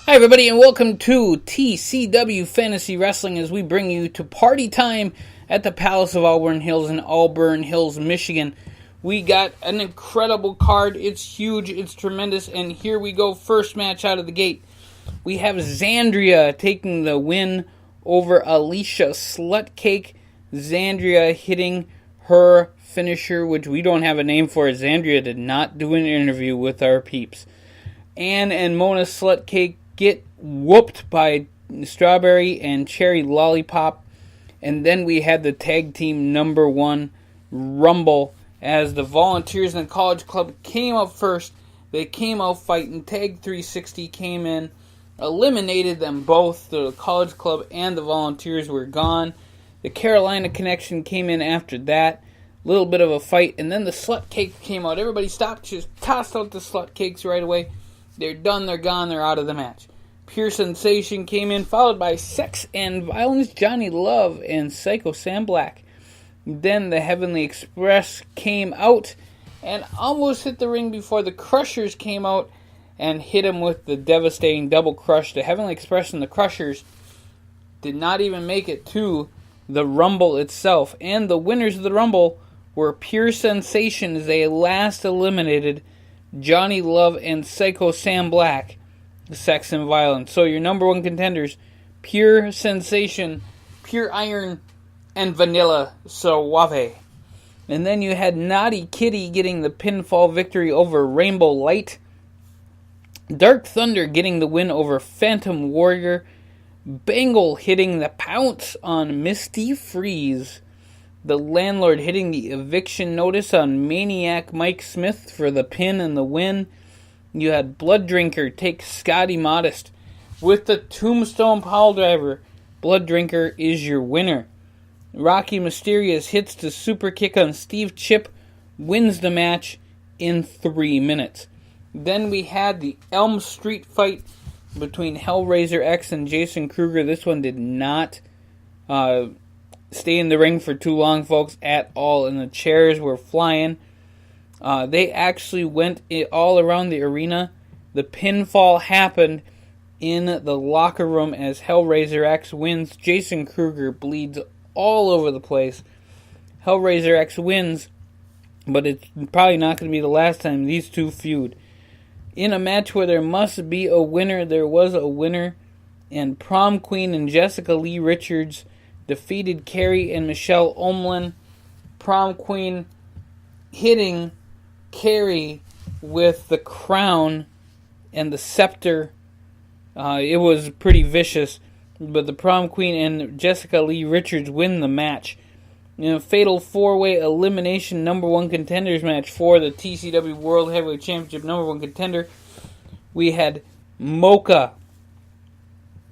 Hi everybody and welcome to TCW Fantasy Wrestling as we bring you to party time at the Palace of Auburn Hills in Auburn Hills, Michigan. We got an incredible card. It's huge, it's tremendous, and here we go. First match out of the gate. We have Zandria taking the win over Alicia Slutcake. Zandria hitting her finisher, which we don't have a name for. Zandria did not do an interview with our peeps. Ann and Mona Slutcake get whooped by Strawberry and Cherry Lollipop. And then we had the tag team number 1 Rumble as the Volunteers and the College Club came up first. They came out fighting. Tag 360 came in, eliminated them both. The College Club and the Volunteers were gone. The Carolina Connection came in after that. A little bit of a fight. And then the Slutcake came out. Everybody stopped, just tossed out the Slutcakes right away. They're done, they're gone, they're out of the match. Pure Sensation came in, followed by Sex and Violence, Johnny Love, and Psycho Sam Black. Then the Heavenly Express came out and almost hit the ring before the Crushers came out and hit him with the devastating double crush. The Heavenly Express and the Crushers did not even make it to the Rumble itself. And the winners of the Rumble were Pure Sensation as they last eliminated Johnny Love and Psycho Sam Black, Sex and Violence. So your number 1 contenders, Pure Sensation, Pure Iron, and Vanilla Suave. And then you had Naughty Kitty getting the pinfall victory over Rainbow Light. Dark Thunder getting the win over Phantom Warrior. Bangle hitting the pounce on Misty Freeze. The Landlord hitting the eviction notice on Maniac Mike Smith for the pin and the win. You had Blood Drinker take Scotty Modest with the Tombstone Piledriver. Blood Drinker is your winner. Rocky Mysterious hits the super kick on Steve Chip, wins the match in 3 minutes. Then we had the Elm Street fight between Hellraiser X and Jason Kruger. This one did not stay in the ring for too long, folks, at all, and the chairs were flying. They actually went all around the arena. The pinfall happened in the locker room as Hellraiser X wins. Jason Kruger bleeds all over the place. Hellraiser X wins, but it's probably not going to be the last time these two feud. In a match where there must be a winner, there was a winner, and Prom Queen and Jessica Lee Richards defeated Carrie and Michelle Omlin. Prom Queen hitting Carrie with the crown and the scepter. It was pretty vicious, but the Prom Queen and Jessica Lee Richards win the match. In a fatal 4-way elimination number 1 contenders match for the TCW World Heavyweight Championship number 1 contender, we had Mocha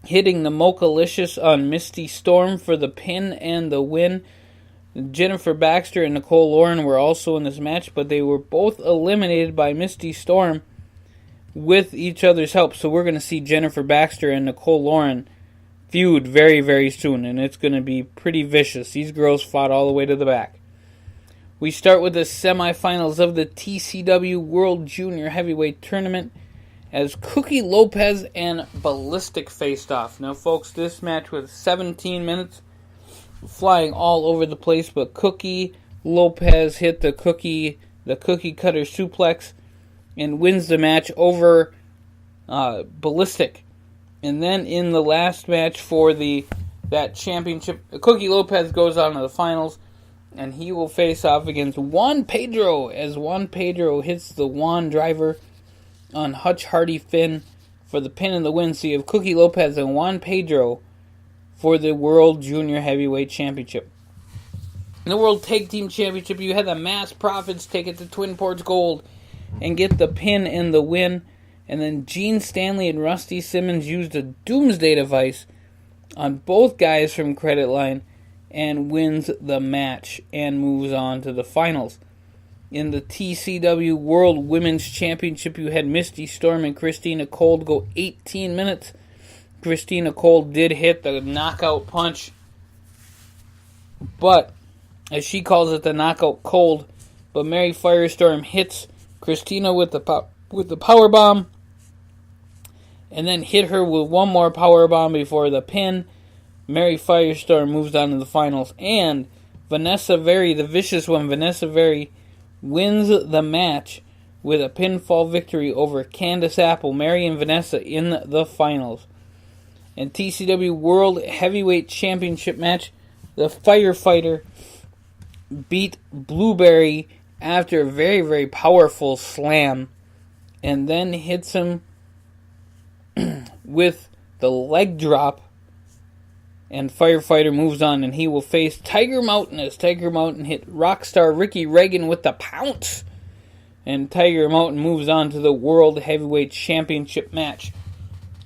hitting the Mochalicious on Misty Storm for the pin and the win. Jennifer Baxter and Nicole Lauren were also in this match, but they were both eliminated by Misty Storm with each other's help. So we're going to see Jennifer Baxter and Nicole Lauren feud very, very soon, and it's going to be pretty vicious. These girls fought all the way to the back. We start with the semifinals of the TCW World Junior Heavyweight Tournament as Cookie Lopez and Ballistic faced off. Now, folks, this match was 17 minutes, flying all over the place, but Cookie Lopez hit the cookie cutter suplex and wins the match over Ballistic. And then in the last match for that championship, Cookie Lopez goes on to the finals, and he will face off against Juan Pedro as Juan Pedro hits the Juan Driver on Hutch Hardy Finn for the pin and the win. So you have Cookie Lopez and Juan Pedro for the World Junior Heavyweight Championship. In the World Tag Team Championship, you had the Mass Profits take it to Twin Ports Gold and get the pin and the win. And then Gene Stanley and Rusty Simmons used a Doomsday device on both guys from Credit Line and wins the match and moves on to the finals. In the TCW World Women's Championship, you had Misty Storm and Christina Cole go 18 minutes. Christina Cole did hit the knockout punch, but as she calls it, the knockout cold. But Mary Firestorm hits Christina with the power bomb, and then hit her with one more powerbomb before the pin. Mary Firestorm moves on to the finals, and Vanessa Very, the vicious one, Vanessa Very, wins the match with a pinfall victory over Candice Apple, Mary and Vanessa in the finals. And TCW World Heavyweight Championship match, the Firefighter beat Blueberry after a very, very powerful slam, and then hits him with the leg drop, and Firefighter moves on, and he will face Tiger Mountain as Tiger Mountain hit Rockstar Ricky Reagan with the pounce, and Tiger Mountain moves on to the World Heavyweight Championship match.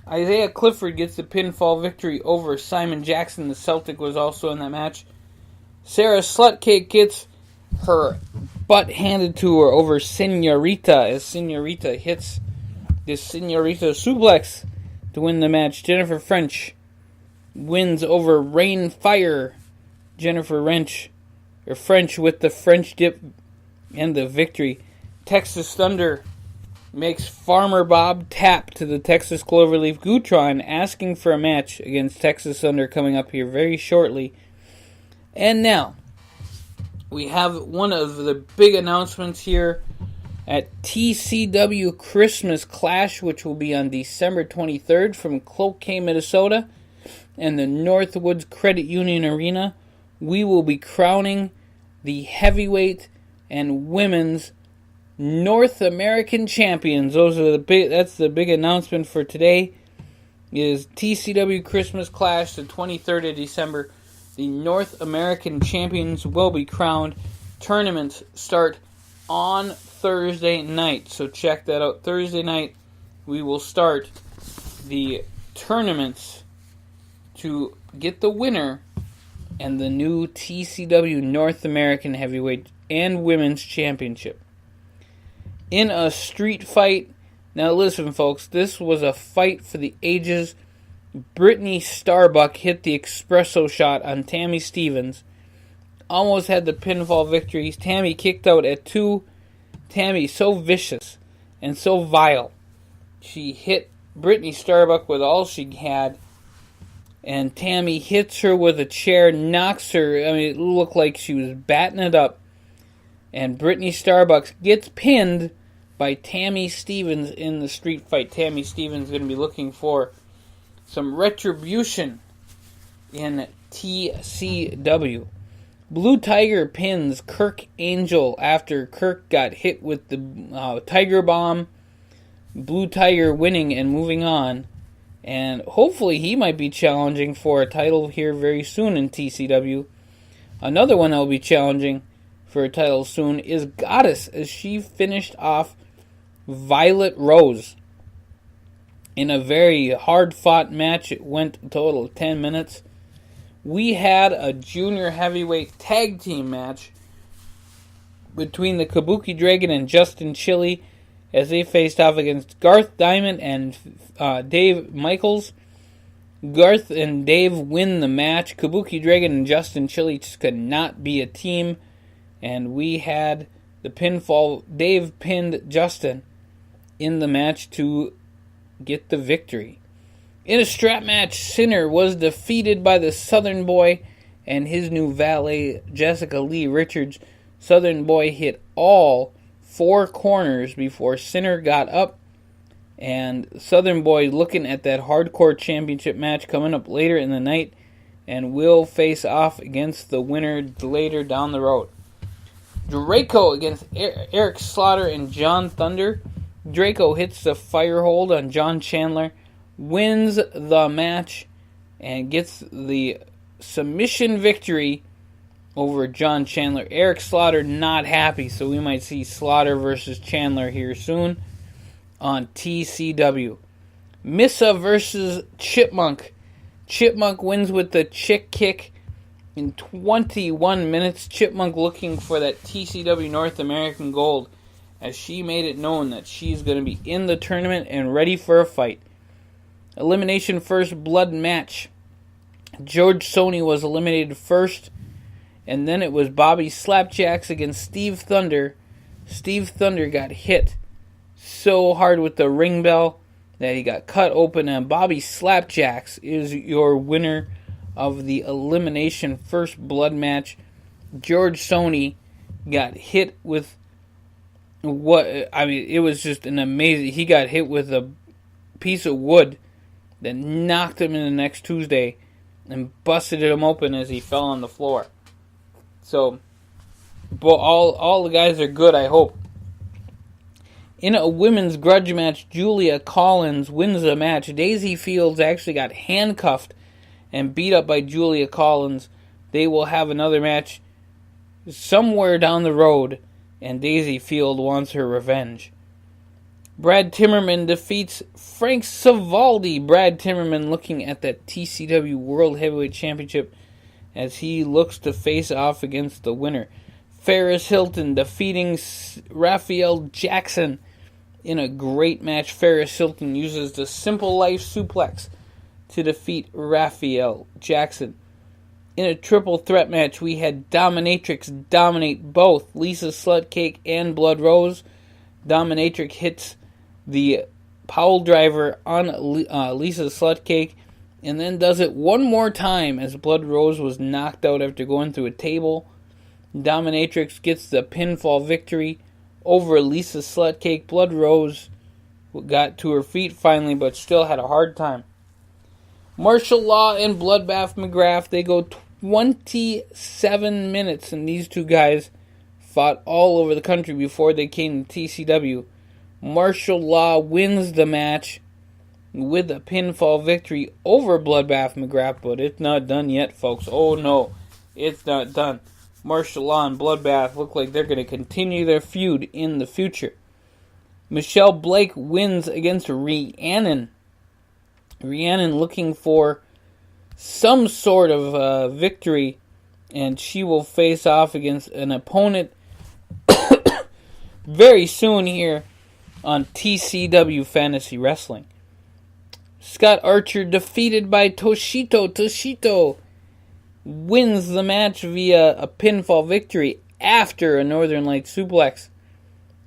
Isaiah Clifford gets the pinfall victory over Simon Jackson. The Celtic was also in that match. Sarah Slutcake gets her butt handed to her over Senorita as Senorita hits this Senorita suplex to win the match. Jennifer French wins over Rain Fire. Jennifer French with the French dip and the victory. Texas Thunder makes Farmer Bob tap to the Texas Cloverleaf Gutron, asking for a match against Texas Thunder coming up here very shortly. And now, we have one of the big announcements here at TCW Christmas Clash, which will be on December 23rd from Cloquet, Minnesota, and the Northwoods Credit Union Arena. We will be crowning the heavyweight and women's North American champions. That's the big announcement for today. Is TCW Christmas Clash, the 23rd of December. The North American champions will be crowned. Tournaments start on Thursday night, so check that out. Thursday night, we will start the tournaments to get the winner and the new TCW North American Heavyweight and Women's Championship. In a street fight, now listen folks, this was a fight for the ages. Brittany Starbuck hit the espresso shot on Tammy Stevens. Almost had the pinfall victory. Tammy kicked out at 2. Tammy so vicious and so vile. She hit Brittany Starbuck with all she had. And Tammy hits her with a chair, knocks her. I mean, it looked like she was batting it up. And Brittany Starbuck gets pinned by Tammy Stevens in the street fight. Tammy Stevens is going to be looking for some retribution in TCW. Blue Tiger pins Kirk Angel after Kirk got hit with the Tiger Bomb. Blue Tiger winning and moving on. And hopefully he might be challenging for a title here very soon in TCW. Another one that will be challenging for a title soon is Goddess, as she finished off Violet Rose in a very hard-fought match. It went a total of 10 minutes. We had a junior heavyweight tag team match between the Kabuki Dragon and Justin Chile as they faced off against Garth Diamond and Dave Michaels. Garth and Dave win the match. Kabuki Dragon and Justin Chile just could not be a team, and we had the pinfall. Dave pinned Justin in the match to get the victory. In a strap match, Sinner was defeated by the Southern Boy and his new valet, Jessica Lee Richards. Southern Boy hit all 4 corners before Sinner got up. And Southern Boy looking at that Hardcore Championship match coming up later in the night, and will face off against the winner later down the road. Draco against Eric Slaughter and John Thunder. Draco hits the fire hold on John Chandler, wins the match, and gets the submission victory over John Chandler. Eric Slaughter not happy, so we might see Slaughter versus Chandler here soon on TCW. Missa versus Chipmunk. Chipmunk wins with the chick kick in 21 minutes. Chipmunk looking for that TCW North American gold, as she made it known that she's going to be in the tournament and ready for a fight. Elimination first blood match. George Sony was eliminated first, and then it was Bobby Slapjacks against Steve Thunder. Steve Thunder got hit so hard with the ring bell that he got cut open, and Bobby Slapjacks is your winner of the elimination first blood match. George Sony got hit with it was just an amazing, he got hit with a piece of wood that knocked him in the next Tuesday and busted him open as he fell on the floor. So, all the guys are good, I hope. In a women's grudge match, Julia Collins wins the match. Daisy Fields actually got handcuffed and beat up by Julia Collins. They will have another match somewhere down the road, and Daisy Field wants her revenge. Brad Timmerman defeats Frank Savaldi. Brad Timmerman looking at that TCW World Heavyweight Championship as he looks to face off against the winner. Ferris Hilton defeating Raphael Jackson in a great match. Ferris Hilton uses the Simple Life Suplex to defeat Raphael Jackson. In a triple threat match, we had Dominatrix dominate both Lisa Slutcake and Blood Rose. Dominatrix hits the Powell driver on Lisa Slutcake and then does it one more time as Blood Rose was knocked out after going through a table. Dominatrix gets the pinfall victory over Lisa Slutcake. Blood Rose got to her feet finally, but still had a hard time. Martial Law and Bloodbath McGrath, they go 27 minutes, and these two guys fought all over the country before they came to TCW. Martial Law wins the match with a pinfall victory over Bloodbath McGrath, but it's not done yet, folks. Oh no, it's not done. Martial Law and Bloodbath look like they're going to continue their feud in the future. Michelle Blake wins against Rhiannon. Rhiannon looking for some sort of victory, and she will face off against an opponent very soon here on TCW Fantasy Wrestling. Scott Archer defeated by Toshito. Toshito wins the match via a pinfall victory after a Northern Light suplex,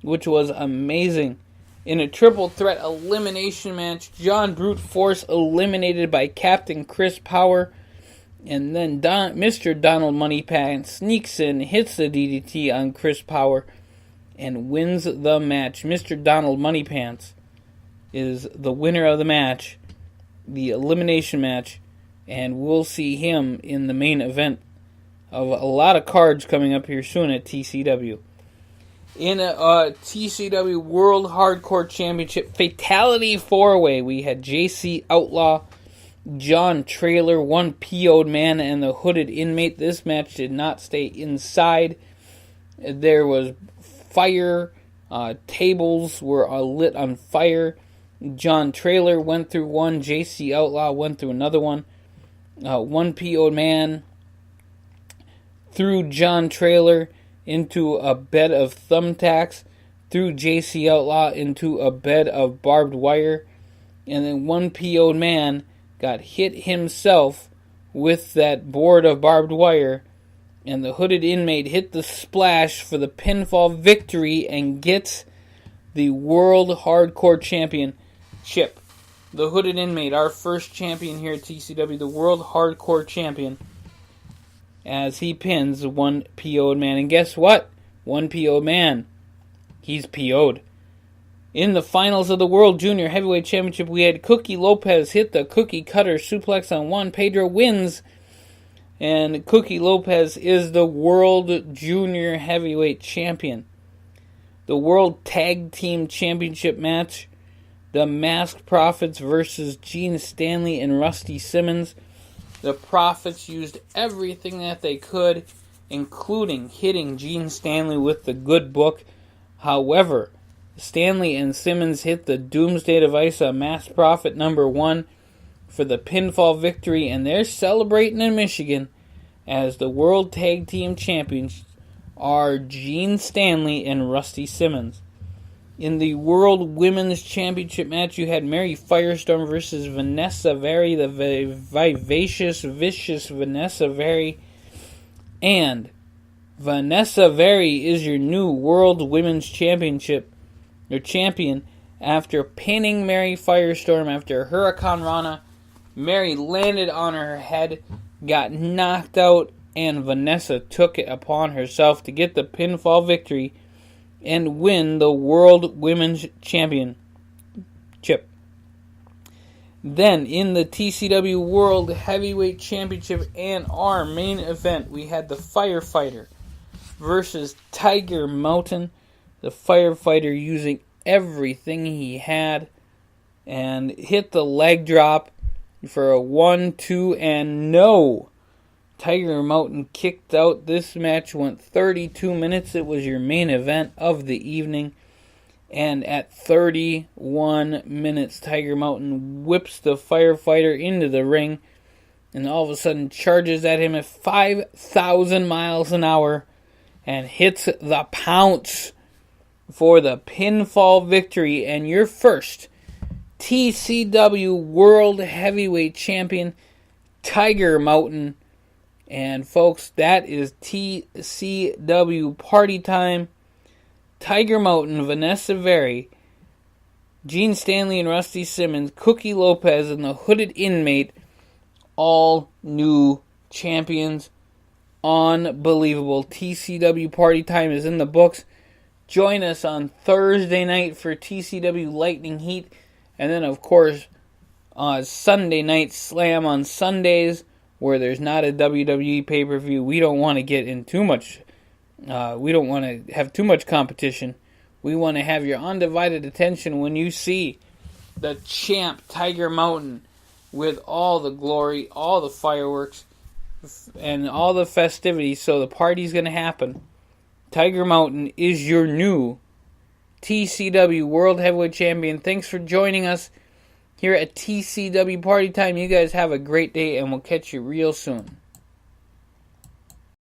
which was amazing. In a triple threat elimination match, John Brute Force eliminated by Captain Chris Power, and then Mr. Donald Moneypants sneaks in, hits the DDT on Chris Power, and wins the match. Mr. Donald Moneypants is the winner of the match, the elimination match, and we'll see him in the main event of a lot of cards coming up here soon at TCW. In a TCW World Hardcore Championship Fatality 4-Way, we had JC Outlaw, John Trailer, one PO'd man, and the Hooded Inmate. This match did not stay inside. There was fire. Tables were lit on fire. John Trailer went through one. JC Outlaw went through another one. One PO'd man threw John Trailer into a bed of thumbtacks, threw JC Outlaw into a bed of barbed wire, and then one PO'd man got hit himself with that board of barbed wire, and the Hooded Inmate hit the splash for the pinfall victory and gets the World Hardcore Championship. The Hooded Inmate, our first champion here at TCW, the World Hardcore Champion, as he pins one PO'd man. And guess what? One PO'd man, he's PO'd. In the finals of the World Junior Heavyweight Championship, we had Cookie Lopez hit the Cookie Cutter suplex on Juan Pedro, wins, and Cookie Lopez is the World Junior Heavyweight Champion. The World Tag Team Championship match, the Masked Profits versus Gene Stanley and Rusty Simmons. The Profits used everything that they could, including hitting Gene Stanley with the good book. However, Stanley and Simmons hit the Doomsday Device on Masked Profit number 1 for the pinfall victory, and they're celebrating in Michigan as the World Tag Team Champions are Gene Stanley and Rusty Simmons. In the World Women's Championship match, you had Mary Firestorm versus Vanessa Very, the vivacious, vicious Vanessa Very. And Vanessa Very is your new World Women's Championship, or champion, After pinning Mary Firestorm after Hurricane Rana, Mary landed on her head, got knocked out, and Vanessa took it upon herself to get the pinfall victory and win the World Women's Championship. Then, in the TCW World Heavyweight Championship and our main event, we had the Firefighter versus Tiger Mountain. The Firefighter using everything he had and hit the leg drop for a 1-2 and no. Tiger Mountain kicked out. This match went 32 minutes. It was your main event of the evening. And at 31 minutes, Tiger Mountain whips the Firefighter into the ring and all of a sudden charges at him at 5,000 miles an hour and hits the pounce for the pinfall victory and your first TCW World Heavyweight Champion, Tiger Mountain. And folks, that is TCW Party Time. Tiger Mountain, Vanessa Very, Gene Stanley and Rusty Simmons, Cookie Lopez, and the Hooded Inmate, all new champions. Unbelievable. TCW Party Time is in the books. Join us on Thursday night for TCW Lightning Heat. And then, of course, Sunday night Slam on Sundays, where there's not a WWE pay-per-view. We don't want to get in too much. We don't want to have too much competition. We want to have your undivided attention when you see the champ Tiger Mountain with all the glory, all the fireworks, and all the festivities. So the party's going to happen. Tiger Mountain is your new TCW World Heavyweight Champion. Thanks for joining us here at TCW Party Time. You guys have a great day, and we'll catch you real soon.